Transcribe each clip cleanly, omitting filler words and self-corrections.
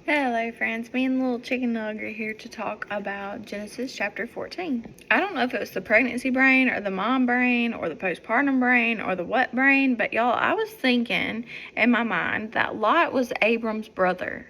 Hello friends, me and the little chicken nugget are here to talk about Genesis chapter 14. I don't know if it was the pregnancy brain or the mom brain or the postpartum brain or the what brain, but y'all, I was thinking in my mind that Lot was Abram's brother.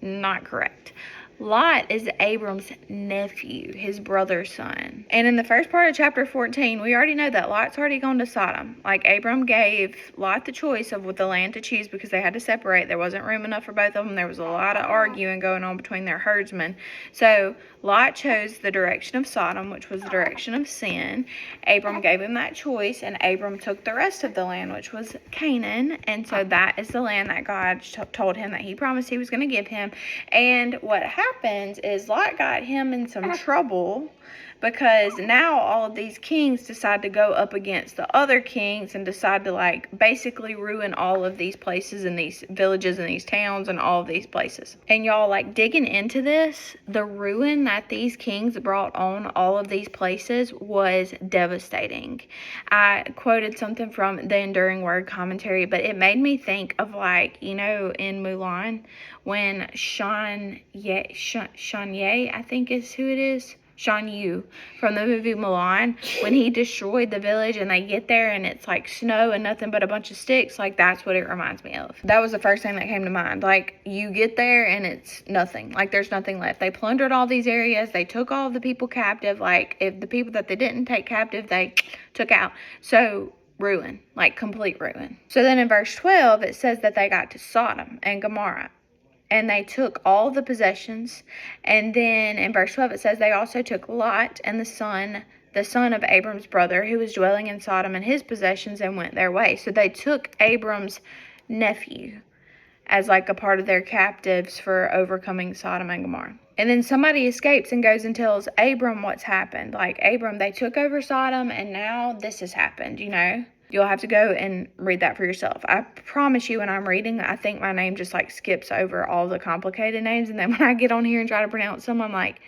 Not correct. Lot is Abram's nephew, his brother's son. And in the first part of chapter 14, we already know that Lot's already gone to Sodom. Like, Abram gave Lot the choice of what the land to choose because they had to separate. There wasn't room enough for both of them. There was a lot of arguing going on between their herdsmen. So Lot chose the direction of Sodom, which was the direction of sin. Abram gave him that choice, and Abram took the rest of the land, which was Canaan. And so that is the land that God told him that he promised he was going to give him. And what happens is Lot got him in some trouble because now all of these kings decide to go up against the other kings and decide to, like, basically ruin all of these places and these villages and these towns and all of these places. And y'all, like, digging into this, the ruin that these kings brought on all of these places was devastating. I quoted something from the Enduring Word commentary, but it made me think of, like, you know, in Mulan, when Shan Ye, I think is who it is. Shan Yu from the movie Mulan, when he destroyed the village and they get there and it's like snow and nothing but a bunch of sticks. Like, that's what it reminds me of. That was the first thing that came to mind. Like, you get there and it's nothing. Like, there's nothing left. They plundered all these areas. They took all of the people captive. Like, if the people that they didn't take captive, they took out. So ruin, like complete ruin. So then in verse 12, it says that they got to Sodom and Gomorrah, and they took all the possessions. And then in verse 12 it says they also took Lot and the son of Abram's brother, who was dwelling in Sodom, and his possessions, and went their way. So they took Abram's nephew as like a part of their captives for overcoming Sodom and Gomorrah. And then somebody escapes and goes and tells Abram what's happened. Like, Abram, they took over Sodom and now this has happened, you know. You'll have to go and read that for yourself. I promise you, when I'm reading, I think my name just like skips over all the complicated names. And then when I get on here and try to pronounce them, I'm like,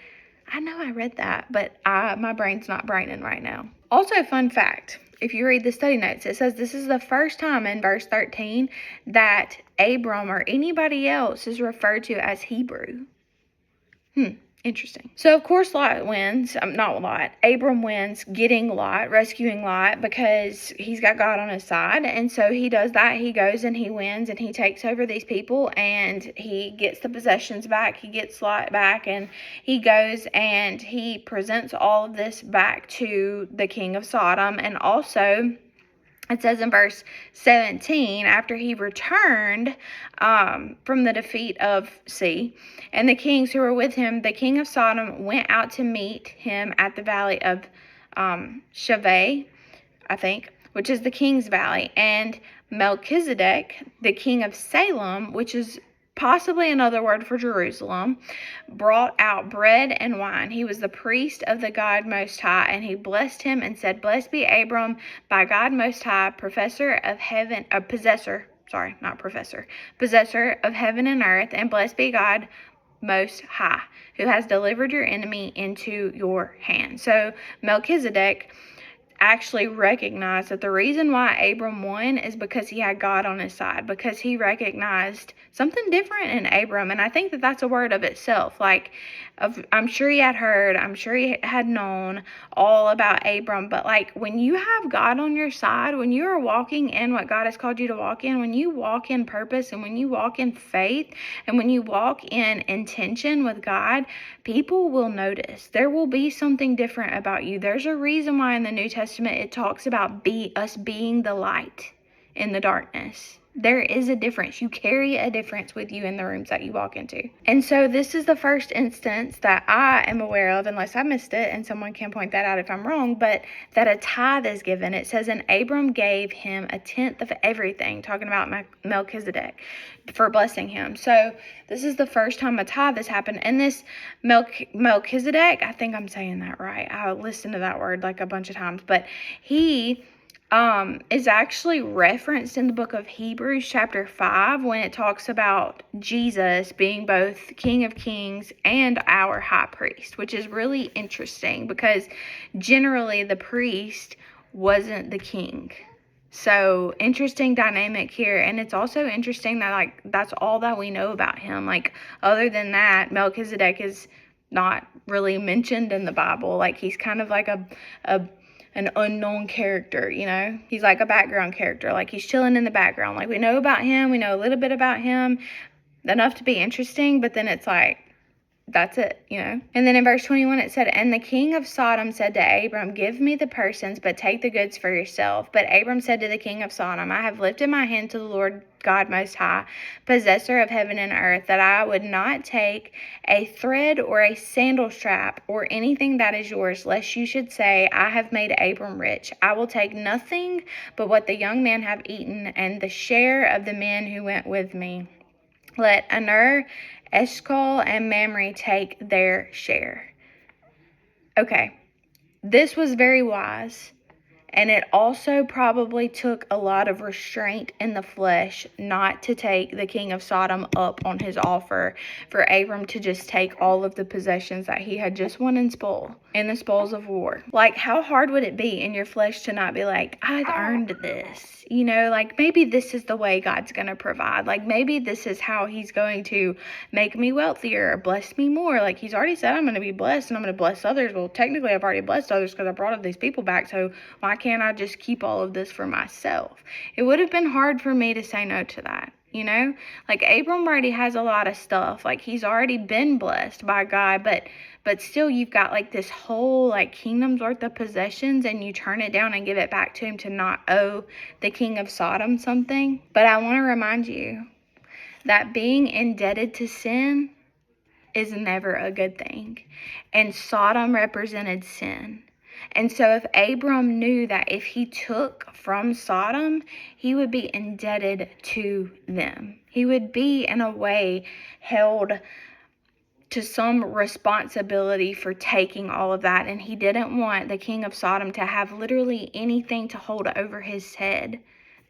I know I read that, but my brain's not braining right now. Also, fun fact, if you read the study notes, it says this is the first time in verse 13 that Abram or anybody else is referred to as Hebrew. Interesting. So, of course, Lot wins. Not Lot. Abram wins getting Lot, rescuing Lot, because he's got God on his side. And so he does that. He goes and he wins and he takes over these people and he gets the possessions back. He gets Lot back, and he goes and he presents all of this back to the king of Sodom. And also, it says in verse 17, after he returned from the defeat of sea, and the kings who were with him, the king of Sodom went out to meet him at the valley of Shaveh, I think, which is the king's valley. And Melchizedek, the king of Salem, which is possibly another word for Jerusalem, brought out bread and wine. He was the priest of the God Most High, and he blessed him and said, "Blessed be Abram by God Most High, possessor of heaven and earth, and blessed be God Most High, who has delivered your enemy into your hand." So Melchizedek actually recognized that the reason why Abram won is because he had God on his side, because he recognized something different in Abram. And I think that that's a word of itself. Like, I'm sure he had heard, I'm sure he had known all about Abram, but like, when you have God on your side, when you are walking in what God has called you to walk in, when you walk in purpose, and when you walk in faith, and when you walk in intention with God, people will notice. There will be something different about you. There's a reason why in the New Testament it talks about us being the light in the darkness. There is a difference. You carry a difference with you in the rooms that you walk into. And so this is the first instance that I am aware of, unless I missed it, and someone can point that out if I'm wrong, but that a tithe is given. It says, and Abram gave him a tenth of everything, talking about Melchizedek, for blessing him. So this is the first time a tithe has happened. And this Melchizedek, I think I'm saying that right. I listened to that word like a bunch of times, but he is actually referenced in the book of Hebrews chapter 5 when it talks about Jesus being both King of Kings and our high priest, which is really interesting because generally the priest wasn't the king. So interesting dynamic here. And it's also interesting that, like, that's all that we know about him. Like, other than that, Melchizedek is not really mentioned in the Bible. Like, he's kind of like an unknown character, you know? He's like a background character. Like, he's chilling in the background. Like, we know about him. We know a little bit about him, enough to be interesting, but then it's like, that's it, you know? And then in verse 21, it said, "And the king of Sodom said to Abram, 'Give me the persons, but take the goods for yourself.' But Abram said to the king of Sodom, 'I have lifted my hand to the Lord God Most High, possessor of heaven and earth, that I would not take a thread or a sandal strap or anything that is yours, lest you should say, I have made Abram rich. I will take nothing but what the young men have eaten, and the share of the men who went with me. Let Aner, Eshcol, and Mamre take their share.'" Okay, this was very wise, and it also probably took a lot of restraint in the flesh not to take the king of Sodom up on his offer for Abram to just take all of the possessions that he had just won in the spoils of war. Like, how hard would it be in your flesh to not be like, I've earned this, you know, like, maybe this is the way God's going to provide. Like, maybe this is how he's going to make me wealthier or bless me more. Like, he's already said I'm going to be blessed and I'm going to bless others. Well, technically I've already blessed others because I brought all these people back. So why can't I just keep all of this for myself? It would have been hard for me to say no to that. You know, like, Abram already has a lot of stuff. Like, he's already been blessed by God, but still, you've got like this whole like kingdom's worth of possessions, and you turn it down and give it back to him to not owe the king of Sodom something. But I want to remind you that being indebted to sin is never a good thing. And Sodom represented sin. And so if Abram knew that if he took from Sodom, he would be indebted to them. He would be, in a way, held to some responsibility for taking all of that. And he didn't want the king of Sodom to have literally anything to hold over his head.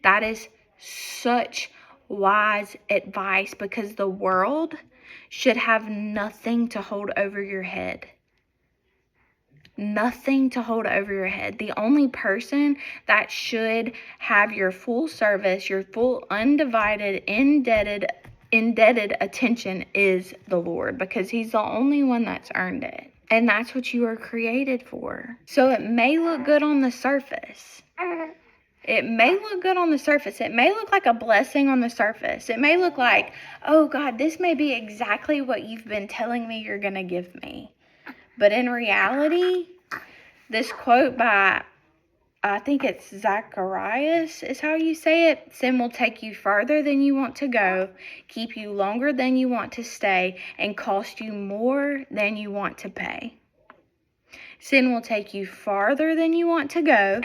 That is such wise advice, because the world should have nothing to hold over your head. Nothing to hold over your head. The only person that should have your full service, your full undivided, indebted attention is the Lord, because he's the only one that's earned it. And that's what you were created for. So it may look good on the surface. It may look good on the surface. It may look like a blessing on the surface. It may look like, oh God, this may be exactly what you've been telling me you're going to give me. But in reality, this quote by, I think it's Zacharias is how you say it. Sin will take you farther than you want to go, keep you longer than you want to stay, and cost you more than you want to pay. Sin will take you farther than you want to go,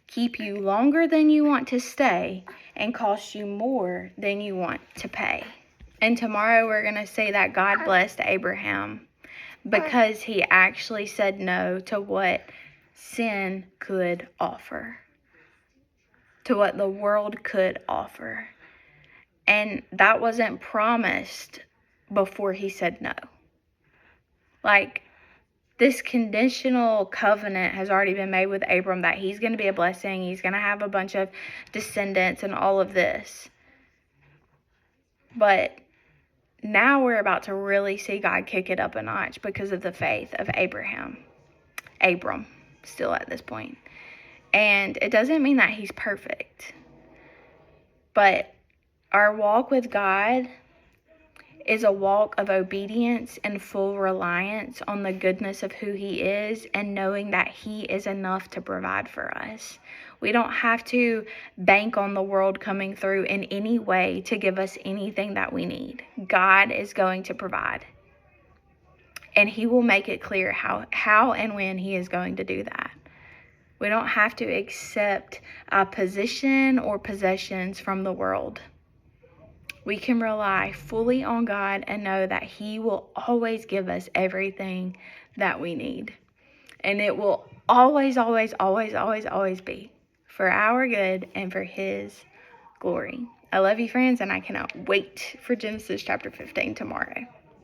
keep you longer than you want to stay, and cost you more than you want to pay. And tomorrow we're going to say that God blessed Abraham because he actually said no to what sin could offer, to what the world could offer. And that wasn't promised before he said no. Like, this conditional covenant has already been made with Abram that he's going to be a blessing, he's going to have a bunch of descendants and all of this. But now we're about to really see God kick it up a notch because of the faith of Abram, still at this point. And it doesn't mean that he's perfect. But our walk with God is a walk of obedience and full reliance on the goodness of who he is, and knowing that he is enough to provide for us. We don't have to bank on the world coming through in any way to give us anything that we need. God is going to provide. And he will make it clear how and when he is going to do that. We don't have to accept a position or possessions from the world. We can rely fully on God and know that he will always give us everything that we need. And it will always, always, always, always, always be for our good and for his glory. I love you, friends, and I cannot wait for Genesis chapter 15 tomorrow.